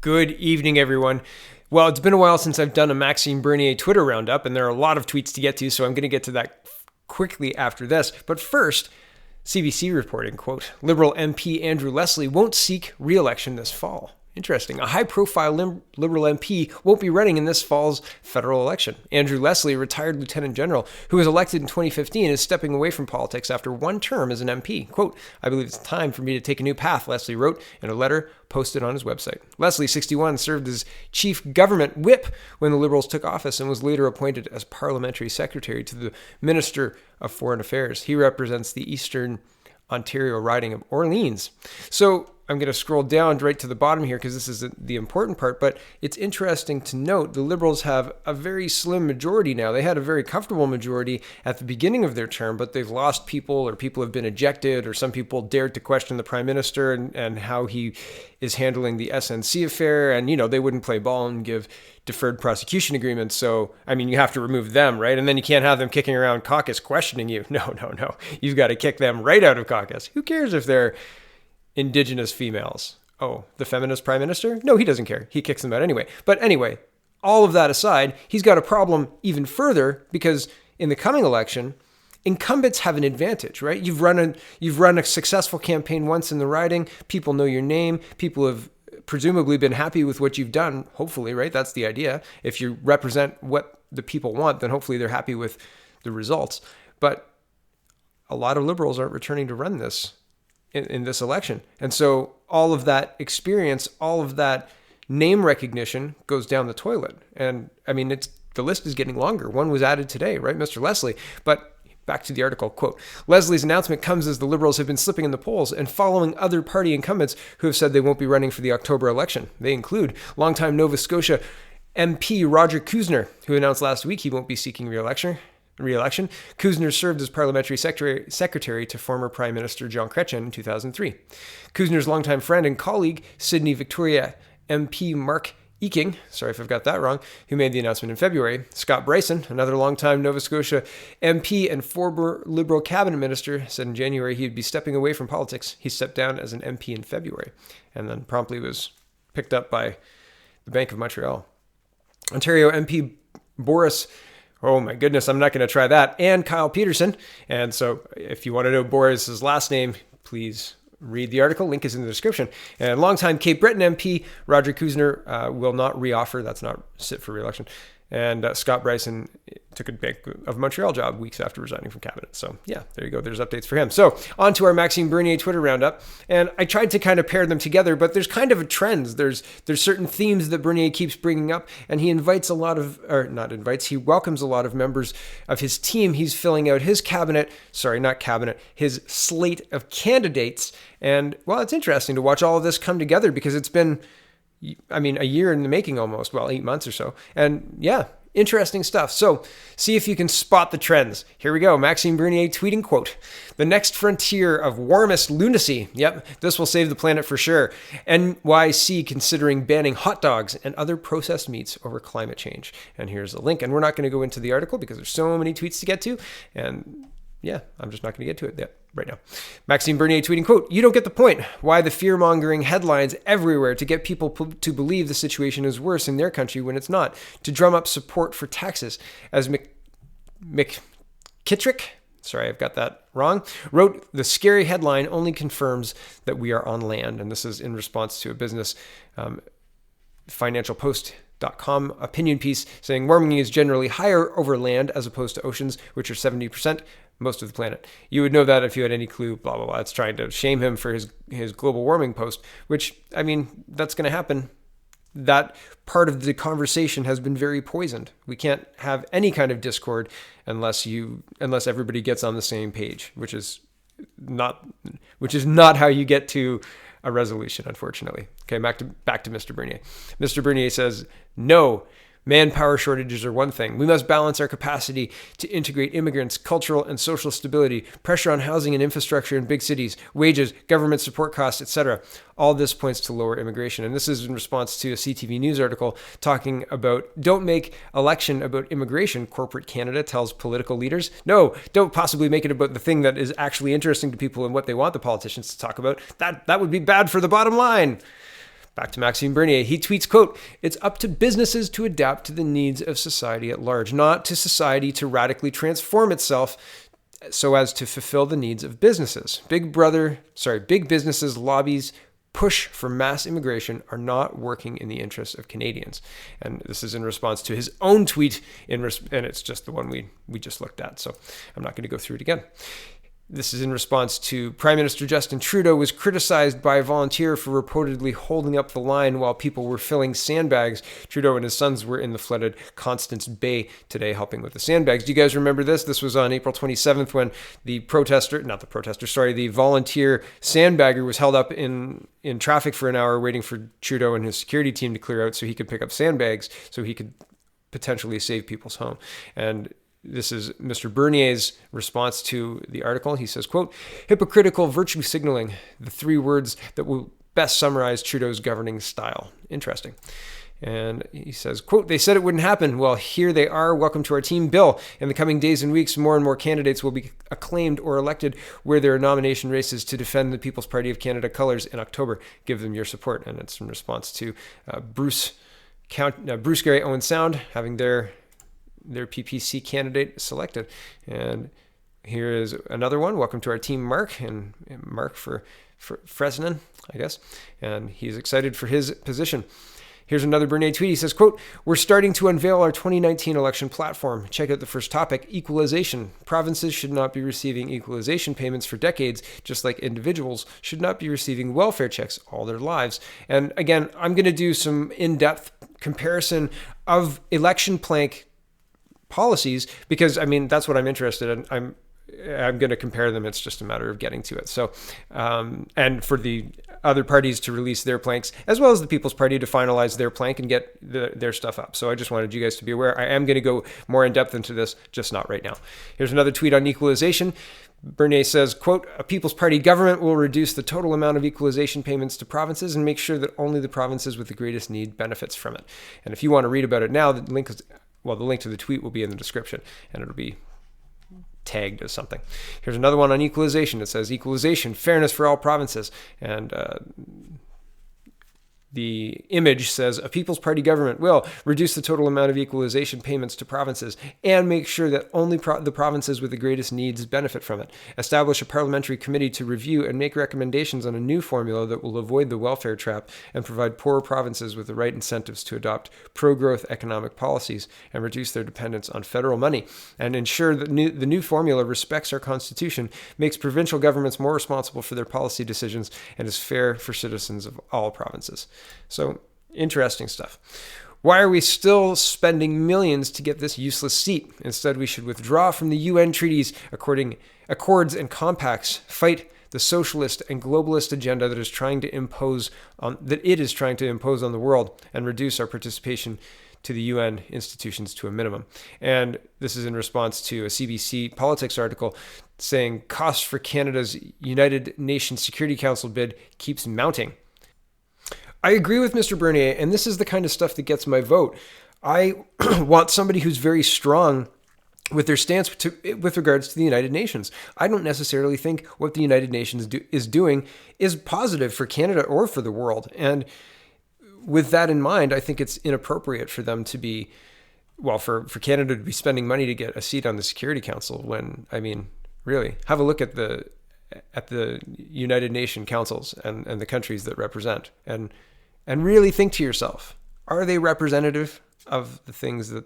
Good evening, everyone. Well, it's been a while since I've done a Maxime Bernier Twitter roundup, and there are a lot of tweets to get to, so I'm going to get to that quickly after this. But first, CBC reporting, quote, Liberal MP Andrew Leslie won't seek re-election this fall. Interesting. A high-profile Liberal MP won't be running in this fall's federal election. Andrew Leslie, a retired lieutenant general who was elected in 2015, is stepping away from politics after one term as an MP. Quote, I believe it's time for me to take a new path, Leslie wrote in a letter posted on his website. Leslie, 61, served as chief government whip when the Liberals took office and was later appointed as parliamentary secretary to the Minister of Foreign Affairs. He represents the Eastern Ontario riding of Orleans. So I'm going to scroll down right to the bottom here because this is the important part, but it's interesting to note the Liberals have a very slim majority now. They had a very comfortable majority at the beginning of their term, but they've lost people, or people have been ejected, or some people dared to question the Prime Minister and how he is handling the SNC affair. And, you know, they wouldn't play ball and give deferred prosecution agreements. So, I mean, you have to remove them, right? And then you can't have them kicking around caucus questioning you. No. You've got to kick them right out of caucus. Who cares if they're Indigenous females? Oh, the feminist prime minister? No, he doesn't care. He kicks them out anyway. But anyway, all of that aside, he's got a problem even further because in the coming election, incumbents have an advantage, right? You've run a successful campaign once in the riding. People know your name. People have presumably been happy with what you've done, hopefully, right? That's the idea. If you represent what the people want, then hopefully they're happy with the results. But a lot of Liberals aren't returning to run this in this election. And so all of that experience, all of that name recognition goes down the toilet. And I mean, the list is getting longer. One was added today, right? Mr. Leslie. But back to the article, quote, Leslie's announcement comes as the Liberals have been slipping in the polls and following other party incumbents who have said they won't be running for the October election. They include longtime Nova Scotia MP Roger Kuzner, who announced last week he won't be seeking re-election. Kuzner served as parliamentary secretary to former Prime Minister John Chrétien in 2003. Kuzner's longtime friend and colleague, Sydney Victoria MP Mark Eking, sorry if I've got that wrong, who made the announcement in February. Scott Bryson, another longtime Nova Scotia MP and former Liberal cabinet minister, said in January he'd be stepping away from politics. He stepped down as an MP in February and then promptly was picked up by the Bank of Montreal. Ontario MP Boris, oh my goodness, I'm not going to try that, and Kyle Peterson. And so if you want to know Boris's last name, please read the article. Link is in the description. And longtime Cape Breton MP Roger Kuzner will not reoffer. That's not sit for re-election. And Scott Bryson took a Bank of Montreal job weeks after resigning from cabinet. So yeah, there you go. There's updates for him. So on to our Maxime Bernier Twitter roundup. And I tried to kind of pair them together, but there's kind of a trend. There's certain themes that Bernier keeps bringing up, and he welcomes a lot of members of his team. He's filling out his his slate of candidates. And well, it's interesting to watch all of this come together because it's been, a year in the making almost, 8 months or so. And yeah, interesting stuff. So see if you can spot the trends. Here we go. Maxime Bernier tweeting, quote, the next frontier of warmist lunacy. Yep, this will save the planet for sure. NYC considering banning hot dogs and other processed meats over climate change. And here's a link. And we're not going to go into the article because there's so many tweets to get to. And yeah, I'm just not going to get to it yet right now. Maxime Bernier tweeting, quote, you don't get the point. Why the fear-mongering headlines everywhere to get people to believe the situation is worse in their country when it's not, to drum up support for taxes. As McKittrick, sorry, I've got that wrong, wrote, the scary headline only confirms that we are on land. And this is in response to a business financialpost.com opinion piece saying warming is generally higher over land as opposed to oceans, which are 70%. Most of the planet. You would know that if you had any clue, blah, blah, blah. It's trying to shame him for his global warming post, which, that's going to happen. That part of the conversation has been very poisoned. We can't have any kind of discord unless everybody gets on the same page, which is not how you get to a resolution, unfortunately. Okay, back to Mr. Bernier. Mr. Bernier says, no, manpower shortages are one thing. We must balance our capacity to integrate immigrants, cultural and social stability, pressure on housing and infrastructure in big cities, wages, government support costs, etc. All this points to lower immigration. And this is in response to a CTV News article talking about don't make election about immigration, corporate Canada tells political leaders. No, don't possibly make it about the thing that is actually interesting to people and what they want the politicians to talk about. That would be bad for the bottom line. Back to Maxime Bernier. He tweets, quote, "It's up to businesses to adapt to the needs of society at large, not to society to radically transform itself so as to fulfill the needs of businesses. Big businesses' lobbies push for mass immigration are not working in the interests of Canadians." And this is in response to his own tweet, and it's just the one we just looked at, so I'm not going to go through it again. This is in response to Prime Minister Justin Trudeau was criticized by a volunteer for reportedly holding up the line while people were filling sandbags. Trudeau and his sons were in the flooded Constance Bay today helping with the sandbags. Do you guys remember this? This was on April 27th when the volunteer sandbagger was held up in traffic for an hour waiting for Trudeau and his security team to clear out so he could pick up sandbags so he could potentially save people's home. And this is Mr. Bernier's response to the article. He says, quote, "Hypocritical virtue signaling, the three words that will best summarize Trudeau's governing style." Interesting. And he says, quote, "They said it wouldn't happen. Well, here they are. Welcome to our team, Bill. In the coming days and weeks, more and more candidates will be acclaimed or elected where there are nomination races to defend the People's Party of Canada colors in October. Give them your support." And it's in response to Bruce Gary Owen Sound having their PPC candidate selected. And here is another one. "Welcome to our team, Mark," and Mark for Fresnon, I guess. And he's excited for his position. Here's another Bernier tweet. He says, quote, "We're starting to unveil our 2019 election platform. Check out the first topic, equalization. Provinces should not be receiving equalization payments for decades, just like individuals should not be receiving welfare checks all their lives." And again, I'm going to do some in-depth comparison of election plank policies because, I mean, that's what I'm interested in. I'm going to compare them. It's just a matter of getting to it. So, and for the other parties to release their planks, as well as the People's Party to finalize their plank and get their stuff up. So I just wanted you guys to be aware. I am going to go more in depth into this, just not right now. Here's another tweet on equalization. Bernier says, quote, "A People's Party government will reduce the total amount of equalization payments to provinces and make sure that only the provinces with the greatest need benefits from it." And if you want to read about it now, the link to the tweet will be in the description, and it'll be tagged as something. Here's another one on equalization. It says, "Equalization, fairness for all provinces." And the image says, "A People's Party government will reduce the total amount of equalization payments to provinces and make sure that only the provinces with the greatest needs benefit from it. Establish a parliamentary committee to review and make recommendations on a new formula that will avoid the welfare trap and provide poorer provinces with the right incentives to adopt pro-growth economic policies and reduce their dependence on federal money, and ensure that the new formula respects our Constitution, makes provincial governments more responsible for their policy decisions, and is fair for citizens of all provinces." So, interesting stuff. Why are we still spending millions to get this useless seat? Instead, we should withdraw from the UN treaties, accords, and compacts, fight the socialist and globalist agenda that it is trying to impose on the world, and reduce our participation to the UN institutions to a minimum. And this is in response to a CBC Politics article saying costs for Canada's United Nations Security Council bid keeps mounting. I agree with Mr. Bernier, and this is the kind of stuff that gets my vote. I want somebody who's very strong with their stance with regards to the United Nations. I don't necessarily think what the United Nations is doing is positive for Canada or for the world. And with that in mind, I think it's inappropriate for them to be, for Canada to be spending money to get a seat on the Security Council when, I mean, really, have a look at the United Nations councils and the countries that represent, and really think to yourself, are they representative of the things that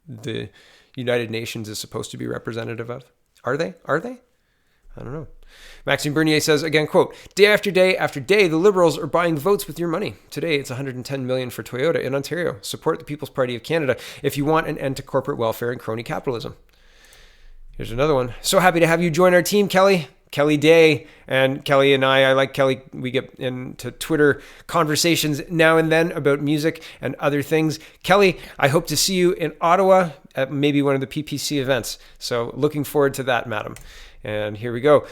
the United Nations is supposed to be representative of? Are they? I don't know. Maxime Bernier says, again, quote, "Day after day after day, the Liberals are buying votes with your money. Today, it's $110 million for Toyota in Ontario. Support the People's Party of Canada if you want an end to corporate welfare and crony capitalism." Here's another one. "So happy to have you join our team, Kelly. Kelly Day." And Kelly and I like Kelly. We get into Twitter conversations now and then about music and other things. Kelly, I hope to see you in Ottawa at maybe one of the PPC events. So looking forward to that, madam. And here we go.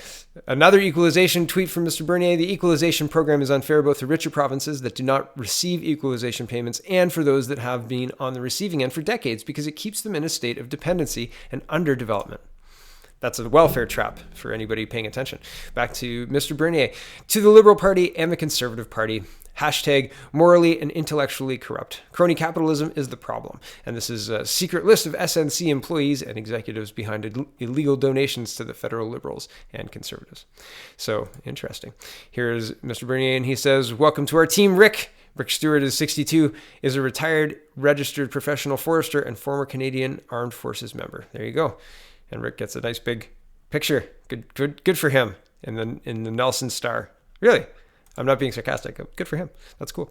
Another equalization tweet from Mr. Bernier. "The equalization program is unfair both to richer provinces that do not receive equalization payments and for those that have been on the receiving end for decades because it keeps them in a state of dependency and underdevelopment." That's a welfare trap for anybody paying attention. Back to Mr. Bernier. "To the Liberal Party and the Conservative Party, Hashtag morally and intellectually corrupt. Crony capitalism is the problem. And this is a secret list of SNC employees and executives behind illegal donations to the federal Liberals and Conservatives. So, interesting. Here's Mr. Bernier, and he says, welcome to our team, Rick. Rick Stewart is 62, is a retired registered professional forester and former Canadian Armed Forces member. There you go. And Rick gets a nice big picture. Good for him in the Nelson Star. Really? I'm not being sarcastic. Good for him. That's cool.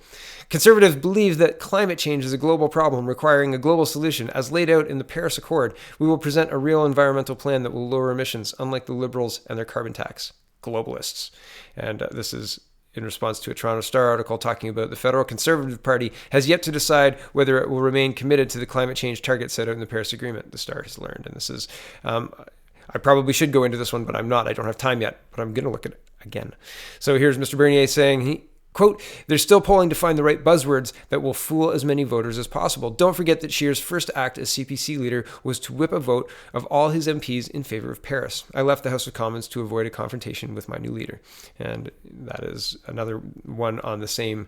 Conservatives believe that climate change is a global problem requiring a global solution. As laid out in the Paris Accord, we will present a real environmental plan that will lower emissions, unlike the Liberals and their carbon tax. Globalists. And this is in response to a Toronto Star article talking about the Federal Conservative Party has yet to decide whether it will remain committed to the climate change target set out in the Paris Agreement, the Star has learned. And this is, I probably should go into this one, but I'm not. I don't have time yet, but I'm going to look at it again. So here's Mr. Bernier saying, quote, they're still polling to find the right buzzwords that will fool as many voters as possible. Don't forget that Scheer's first act as CPC leader was to whip a vote of all his MPs in favor of Paris. I left the House of Commons to avoid a confrontation with my new leader. And that is another one on the same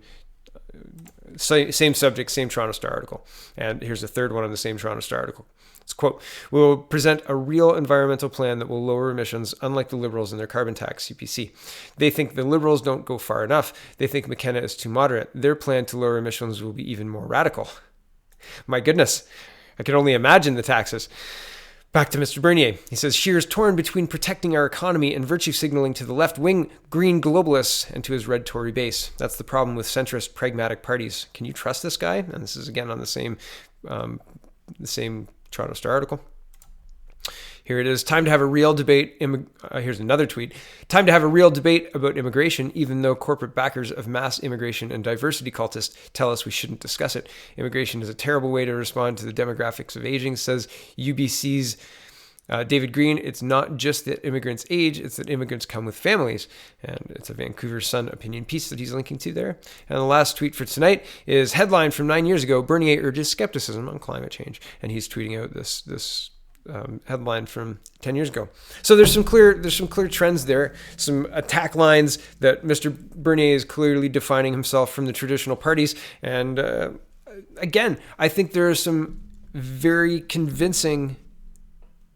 subject, same Toronto Star article. And here's a third one on the same Toronto Star article. It's quote, we will present a real environmental plan that will lower emissions, unlike the Liberals and their carbon tax, CPC. They think the Liberals don't go far enough. They think McKenna is too moderate. Their plan to lower emissions will be even more radical. My goodness, I can only imagine the taxes. Back to Mr. Bernier. He says, Scheer is torn between protecting our economy and virtue signaling to the left-wing green globalists and to his red Tory base. That's the problem with centrist pragmatic parties. Can you trust this guy? And this is again on the same Toronto Star article. Here it is. Time to have a real debate. Here's another tweet. Time to have a real debate about immigration, even though corporate backers of mass immigration and diversity cultists tell us we shouldn't discuss it. Immigration is a terrible way to respond to the demographics of aging, says UBC's David Green. It's not just that immigrants age, it's that immigrants come with families. And it's a Vancouver Sun opinion piece that he's linking to there. And the last tweet for tonight is headline from 9 years ago, Bernier urges skepticism on climate change. And he's tweeting out this headline from 10 years ago. So there's some clear trends there, some attack lines that Mr. Bernier is clearly defining himself from the traditional parties. And again, I think there are some very convincing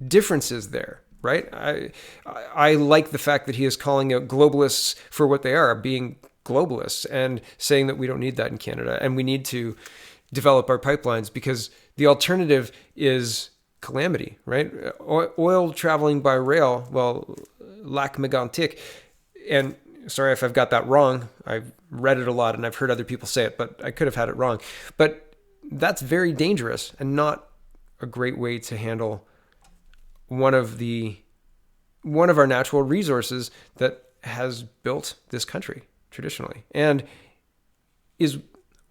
differences there, right? I like the fact that he is calling out globalists for what they are, being globalists, and saying that we don't need that in Canada and we need to develop our pipelines because the alternative is calamity, right? Oil traveling by rail, well, lac mégantic, and sorry if I've got that wrong. I've read it a lot and I've heard other people say it, but I could have had it wrong. But that's very dangerous and not a great way to handle one of our natural resources that has built this country traditionally and is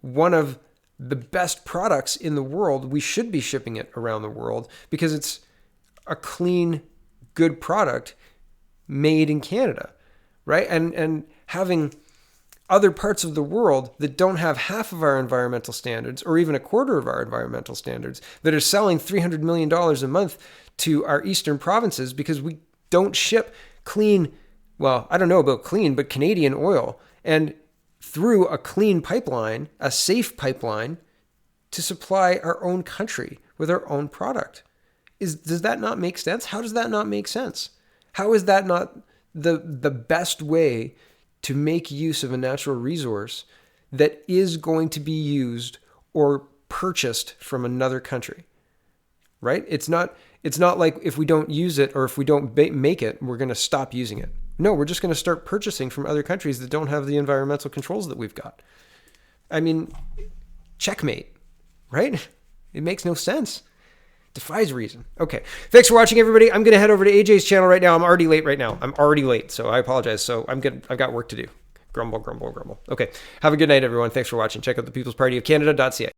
one of the best products in the world. We should be shipping it around the world because it's a clean, good product made in Canada, right? And having other parts of the world that don't have half of our environmental standards or even a quarter of our environmental standards that are selling $300 million a month to our eastern provinces because we don't ship clean, well, I don't know about clean, but Canadian oil. And through a clean pipeline, a safe pipeline, to supply our own country with our own product. Does that not make sense? How does that not make sense? How is that not the best way to make use of a natural resource that is going to be used or purchased from another country? Right? It's not like if we don't use it or if we don't make it, we're going to stop using it. No, we're just going to start purchasing from other countries that don't have the environmental controls that we've got. I mean, checkmate, right? It makes no sense. Defies reason. Okay. Thanks for watching, everybody. I'm going to head over to AJ's channel right now. I'm already late right now. So I apologize. So I'm good. I've got work to do. Grumble, grumble, grumble. Okay. Have a good night, everyone. Thanks for watching. Check out thepeoplespartyofcanada.ca.